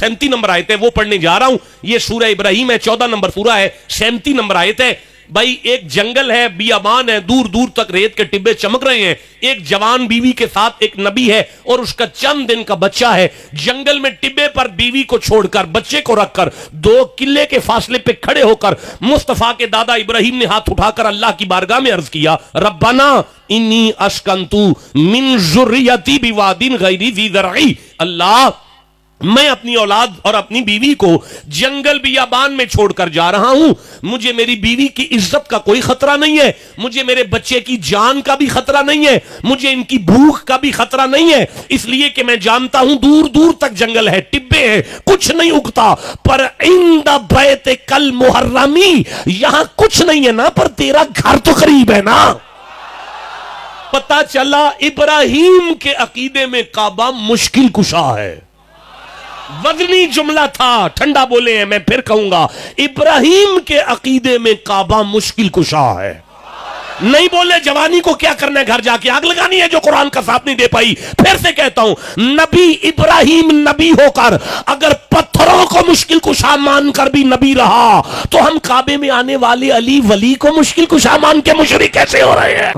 37 number आयत है, वो पढ़ने जा रहा हूं। ये सूरह इब्राहिम है, 14 नंबर सूरह है, 37 नंबर आयत है। भाई एक जंगल है, बियाबान है, दूर दूर तक रेत के टिब्बे चमक रहे हैं। एक जवान बीवी के साथ एक नबी है और उसका चंद दिन का बच्चा है। जंगल में टिब्बे पर बीवी को छोड़कर, बच्चे को रखकर, 2 किले के फासले पे खड़े होकर मुस्तफा के दादा इब्राहिम ने हाथ उठाकर अल्लाह की बारगाह में अर्ज किया, रब्बना इन्नी अस्कंतु मिन ज़ुर्रियती बिवादिन गैरी ज़ी ज़रई। अल्लाह, मैं अपनी औलाद और अपनी बीवी को जंगल बियाबान में छोड़कर जा रहा हूं। मुझे मेरी बीवी की इज्जत का कोई खतरा नहीं है, मुझे मेरे बच्चे की जान का भी खतरा नहीं है, मुझे इनकी भूख का भी खतरा नहीं है, इसलिए कि मैं जानता हूं दूर दूर तक जंगल है, टिब्बे हैं, कुछ नहीं उगता। पर इंद बैत कल मुहर्रमी, यहां कुछ नहीं है ना, पर तेरा घर तो करीब है ना। पता चला इब्राहिम के अकीदे में काबा मुश्किल कुशा है। वजनी जुमला था, ठंडा बोले हैं, मैं फिर कहूंगा, इब्राहिम के अकीदे में काबा मुश्किल कुशा है। नहीं बोले जवानी को क्या करना है, घर जाके आग लगानी है जो कुरान का साथ नहीं दे पाई। फिर से कहता हूं, नबी इब्राहिम नबी होकर अगर पत्थरों को मुश्किल कुशा मानकर भी नबी रहा, तो हम काबे में आने वाले अली वली को मुश्किल कुशा मान के मुशरिक कैसे हो रहे हैं?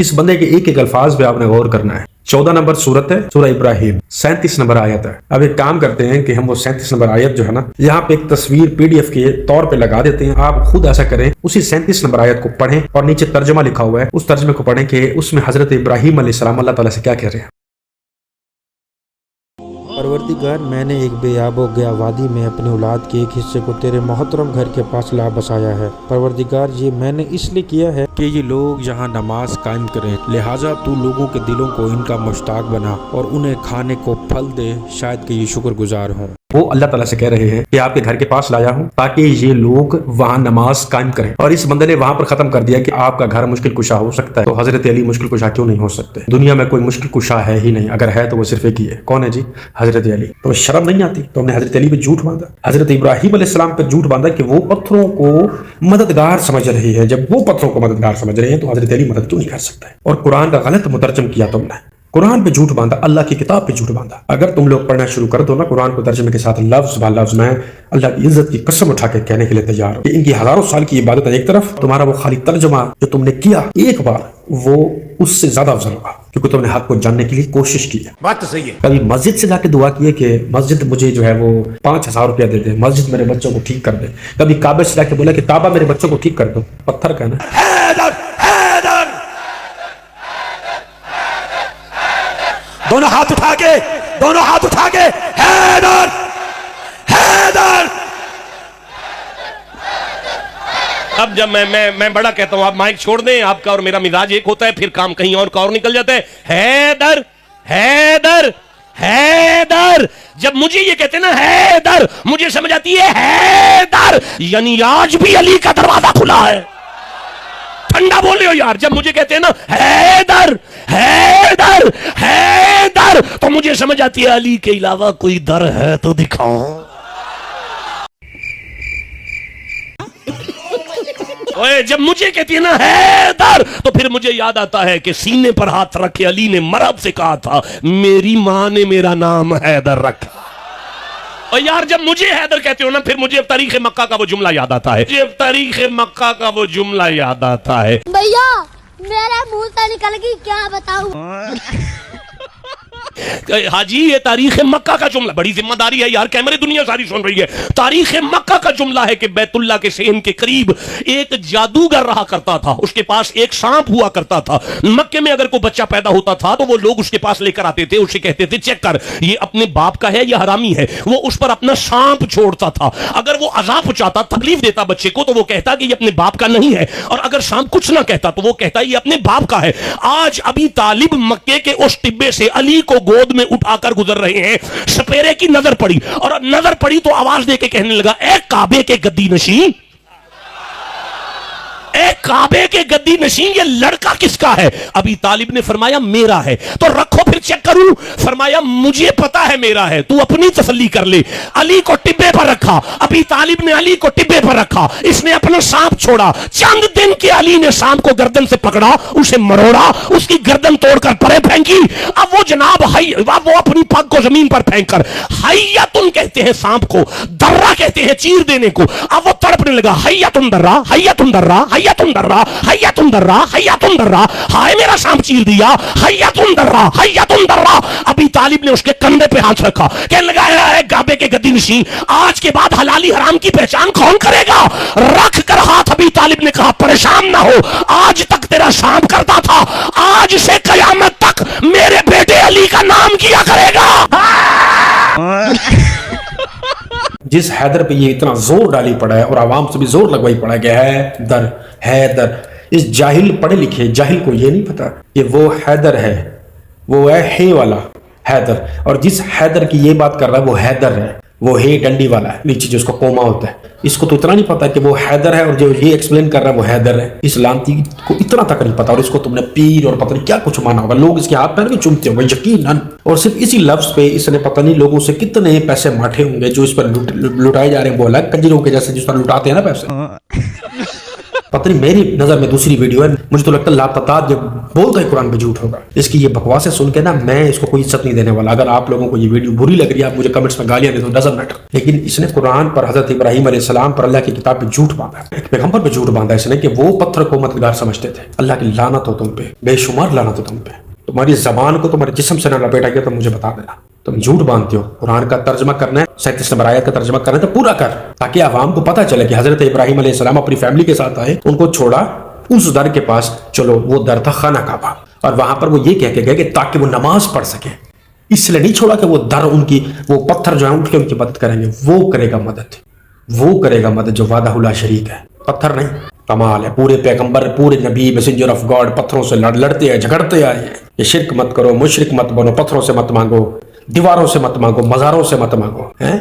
इस बंदे के एक एक अल्फाज पे आपने गौर करना है। 14 नंबर सूरत है, सूरह इब्राहिम, 37 नंबर आयत है। अब एक काम करते हैं कि हम वो 37 नंबर आयत जो है ना, यहाँ पे एक तस्वीर PDF के तौर पे लगा देते हैं। आप खुद ऐसा करें, उसी 37 नंबर आयत को पढ़ें और नीचे तर्जुमा लिखा हुआ है, उस तर्जुमे को पढ़ें कि उसमें हजरत इब्राहिम अलैहिस्सलाम अल्लाह ताला से क्या कह रहे हैं। परवरदिगार, मैंने एक बेआबो गया वादी में अपनी औलाद के एक हिस्से को तेरे मोहतरम घर के पास ला बसाया है। परवरदिगार, ये मैंने इसलिए किया है कि ये लोग यहाँ नमाज कायम करें, लिहाजा तू लोगों के दिलों को इनका मुश्ताक बना और उन्हें खाने को फल दे, शायद कि ये शुक्रगुजार हों। वो अल्लाह ताला से कह रहे हैं कि आपके घर के पास लाया हूं ताकि ये लोग वहां नमाज कायम करें। और इस बंदे ने वहां पर खत्म कर दिया कि आपका घर मुश्किल कुशा हो सकता है, तो हजरत अली मुश्किल कुशा क्यों नहीं हो सकते? दुनिया में कोई मुश्किल कुशा है ही नहीं, अगर है तो वो सिर्फ एक ही है। कौन है जी? हजरत अली। तो शर्म नहीं आती? तो हमने हजरत अली पे झूठ बांधा, हजरत इब्राहिम अलैहिस्सलाम पे झूठ बांधा कि वो पत्थरों को मददगार समझ रही है। जब वो पत्थरों को मददगार समझ रहे हैं तो हजरत अली मदद क्यों नहीं कर सकता है? और कुरान का गलत मुतरजम किया तुमने, कुरान पे झूठ बांधा, अल्लाह की किताब पे झूठ बांधा। अगर तुम लोग पढ़ना शुरू कर दो ना कुरान को तर्जुमे के साथ, लफ्ज बा लफ्ज, मैं अल्लाह की इज्जत की कसम उठा के कहने के लिए तैयार हूं कि इनकी हजारों साल की इबादत है एक तरफ, तुम्हारा वो खाली तर्जुमा जो तुमने किया एक बार, वो उससे ज्यादा अफजल होगा क्योंकि तुमने हक को जानने के लिए कोशिश की है। बात तो सही है। कभी मस्जिद से जाके दुआ की है कि मस्जिद मुझे जो है वो 5000 रुपया दे दे, मस्जिद मेरे बच्चों को ठीक कर दे? कभी काबे से जाके बोला कि काबा मेरे बच्चों को ठीक कर दो? पत्थर का ना। दोनों हाथ उठा के, दोनों हाथ उठा के, हैदर हैदर। अब जब मैं बड़ा कहता हूं, आप माइक छोड़ दें, आपका और मेरा मिजाज एक होता है, फिर काम कहीं और का और निकल जाता है। हैदर हैदर हैदर। जब मुझे ये कहते हैं ना हैदर, मुझे समझ आती है हैदर यानी आज भी अली का दरवाजा खुला है। ठंडा बोले हो यार। जब मुझे कहते हैं ना हैदर हैदर हैदर, तो मुझे समझ आती है अली के अलावा कोई दर है तो दिखाओ। ओए, जब मुझे कहती है ना हैदर, तो फिर मुझे याद आता है कि सीने पर हाथ रख के अली ने मरहब से कहा था, मेरी मां ने मेरा नाम हैदर रखा। और यार जब मुझे हैदर कहते हो ना, फिर मुझे तारीख मक्का का वो जुमला याद आता है। मुझे तारीख मक्का का वो जुमला याद आता है। भैया मेरे मुंह से निकल गई, क्या बताऊं? हाजी, ये तारीख मक्का का जुमला, बड़ी जिम्मेदारी है यार, कैमरे दुनिया सारी सुन रही है। तारीख मक्का का जुमला है कि बैतुल्लाह के सहन के करीब एक जादूगर रहा करता था, उसके पास एक सांप हुआ करता था। मक्के में अगर कोई बच्चा पैदा होता था तो वो लोग उसके पास लेकर आते थे, उसे कहते थे चेक कर ये अपने बाप का है या हरामी है। वो उस पर अपना सांप छोड़ता था, अगर वो अजाब पहुंचाता, तकलीफ देता बच्चे को, तो वो कहता कि ये अपने बाप का नहीं है, और अगर सांप कुछ ना कहता तो वो कहता ये अपने बाप का है। आज अभी तालिब मक्के के उस टिब्बे से अली को गोद में उठाकर गुजर रहे हैं, सपेरे की नजर पड़ी, और नजर पड़ी तो आवाज देके कहने लगा, ए काबे के गद्दी नशी, اے کعبے کے گدی نشین یہ لڑکا کس کا ہے؟ ابی طالب نے فرمایا میرا ہے. تو رکھو پھر چیک کروں. فرمایا مجھے پتا ہے میرا ہے, تو اپنی تسلی کر لے. علی کو ٹبے پر رکھا, ابی طالب نے علی کو ٹبے پر رکھا, اس نے اپنا سانپ چھوڑا. چند دن کے علی نے سانپ کو گردن سے پکڑا, اسے مروڑا, اس کی گردن توڑ کر پرے پھینکی. اب وہ جناب اب وہ اپنی پگ کو زمین پر پھینک کر حیاتن کہتے ہیں سانپ کو, درہ کہتے ہیں چیر دینے کو. اب وہ تڑپنے لگا, حیاتن درہ, حیاتن درہ, حیاتن درہ, حیاتن درہ, حیاتن درہ, ہائے میرا سانپ چیر دیا, حیاتن درہ, حیاتن درہ. ابی طالب نے اس کے کندھے پہ ہاتھ رکھا, کہنے لگا اے کعبے کے گدی نشین, آج کے بعد حلالی حرام کی پہچان کون کرے گا؟ رکھ کر ہاتھ ابی طالب نے کہا پریشان نہ ہو, آج تک تیرا سانپ کرتا تھا, آج سے قیامت تک میرے بیٹے علی کا نام کیا کرے گا. جس حیدر پہ یہ اتنا زور ڈالی پڑا ہے اور عوام سے بھی زور لگوائی پڑا ہے کہ حیدر حیدر, اس جاہل پڑھے لکھے جاہل کو یہ نہیں پتا کہ وہ حیدر ہے, وہ ہے والا حیدر. اور جس حیدر کی یہ بات کر رہا ہے وہ حیدر ہے, وہ ہے ڈنڈی والا ہے نیچے جو اس کو کوما ہوتا ہے. اس کو تو اتنا نہیں پتا کہ وہ حیدر ہے, اور جو یہ ایکسپلین کر رہا ہے وہ حیدر ہے. اس لانتی کو اتنا تک نہیں پتا, اور اس کو تم نے پیر اور پتہ نہیں کیا کچھ مانا ہوگا. لوگ اس کے ہاتھ پیر کے چومتے ہوں گے یقیناً, اور صرف اسی لفظ پہ اس نے پتہ نہیں لوگوں سے کتنے پیسے ماٹھے ہوں گے جو اس پر لٹائے جا رہے ہیں. وہ الگ کنجروں کے جیسے جس پر لٹاتے ہیں نا پیسے. پتہ نہیں میری نظر میں دوسری ویڈیو ہے, مجھے تو لگتا ہے لاپتات جب بولتا ہے قرآن پہ جھوٹ ہوگا. اس کی یہ بکواسیں سن کے نا میں اس کو کوئی عزت نہیں دینے والا. اگر آپ لوگوں کو یہ ویڈیو بری لگ رہی ہے, آپ مجھے کمنٹس میں گالیاں دے دو, ڈزنٹ میٹر. لیکن اس نے قرآن پر حضرت ابراہیم علیہ السلام پر اللہ کی کتاب پہ جھوٹ باندھا, ایک پیغمبر پہ جھوٹ باندھا اس نے کہ وہ پتھر کو مددگار سمجھتے تھے. اللہ کی لعنت ہو تم پہ, بے شمار لعنت ہو تم پہ. تمہاری زبان کو تمہارے جسم سے نہ لپیٹا گیا تو مجھے بتا دینا. تم جھوٹ باندھتے ہو. قرآن کا ترجمہ کرنا ہے, 37 نمبر آیت کا ترجمہ کرنا ہے تو پورا کر, تاکہ عوام کو پتہ چلے کہ حضرت ابراہیم علیہ السلام اپنی فیملی کے ساتھ آئے, ان کو چھوڑا اس در کے پاس. چلو وہ در تھا خانہ کعبہ, اور وہاں پر وہ یہ کہہ کے گئے کہ تاکہ وہ نماز پڑھ سکے. اس لیے نہیں چھوڑا کہ وہ در ان کی وہ پتھر جو ہے اٹھ کے ان کی مدد کریں گے. وہ کرے گا مدد, وہ کرے گا مدد جو وعدہ لا شریک ہے, پتھر نہیں. کمال ہے, پورے پیغمبر پورے نبی میسنجر آف گاڈ پتھروں سے لڑتے ہیں, جھگڑتے آئے ہیں. یہ شرک مت کرو, مشرک مت بنو, پتھروں سے مت مانگو, دیواروں سے مت مانگو, مزاروں سے مت مانگو, ہیں.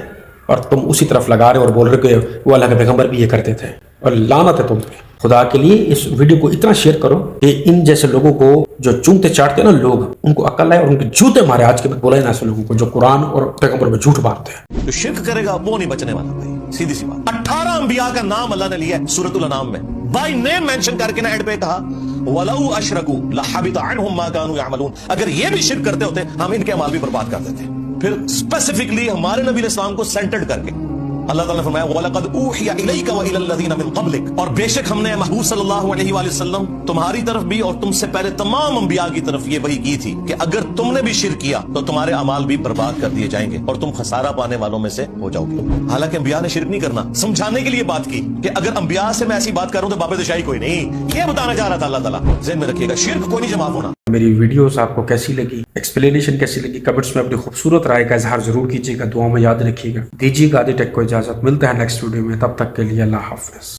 اور تم اسی طرف لگا رہے اور بول رہے کہ وہ اللہ کے پیغمبر بھی یہ کرتے تھے, اور لعنت ہے تم پہ. خدا کے لیے اس ویڈیو کو اتنا شیئر کرو کہ ان جیسے لوگوں کو جو چونتے چاٹتے ہیں نا لوگ, ان کو عقل ہے اور ان کے جوتے مارے. آج کے بعد بولا ہے نا ایسے لوگوں کو جو قرآن اور پیغمبر میں جھوٹ مارتے ہیں. جو شرک کرے گا وہ نہیں بچنے والا بھائی, سیدھی سی بات. 18 انبیاء کا نام اللہ نے لیا ہے سورۃ الانعام میں, بائی نیم مینشن کر کے نا اینڈ پہ کہا وَلَوْ أَشْرَكُوا لَحَبِطَ عَنْهُمْ مَا كَانُوا يَعْمَلُونَ. اگر یہ بھی شرک کرتے ہوتے ہم ان کے اعمال بھی برباد کر دیتے. پھر اسپیسیفکلی ہمارے نبی علیہ السلام کو سینٹرڈ کر کے اللہ تعالیٰ نے فرمایا وَلَقَدْ أُوحِيَ إِلَيْكَ وَإِلَى الَّذِينَ مِن قَبْلِكَ, اور بے شک ہم نے محبوب صلی اللہ علیہ وآلہ وسلم تمہاری طرف بھی اور تم سے پہلے تمام انبیاء کی طرف یہ وحی کی تھی کہ اگر تم نے بھی شرک کیا تو تمہارے اعمال بھی برباد کر دیے جائیں گے اور تم خسارہ پانے والوں میں سے ہو جاؤ گے. حالانکہ انبیاء نے شرک نہیں کرنا, سمجھانے کے لیے بات کی کہ اگر انبیاء سے میں ایسی بات کر رہا ہوں تو باب دشائی کوئی نہیں, یہ بتانا چاہ رہا تھا اللہ تعالیٰ. ذہن میں رکھیے گا شرک کوئی نہیں جمع ہونا. میری ویڈیوز آپ کو کیسی لگی, ایکسپلینیشن کیسی لگی, کمنٹس میں اپنی خوبصورت رائے کا اظہار ضرور کیجیے گا. دعاؤں میں یاد رکھیے گا. دیجیے گا آدھی ٹیک کو اجازت. ملتا ہے نیکسٹ ویڈیو میں, تب تک کے لیے اللہ حافظ.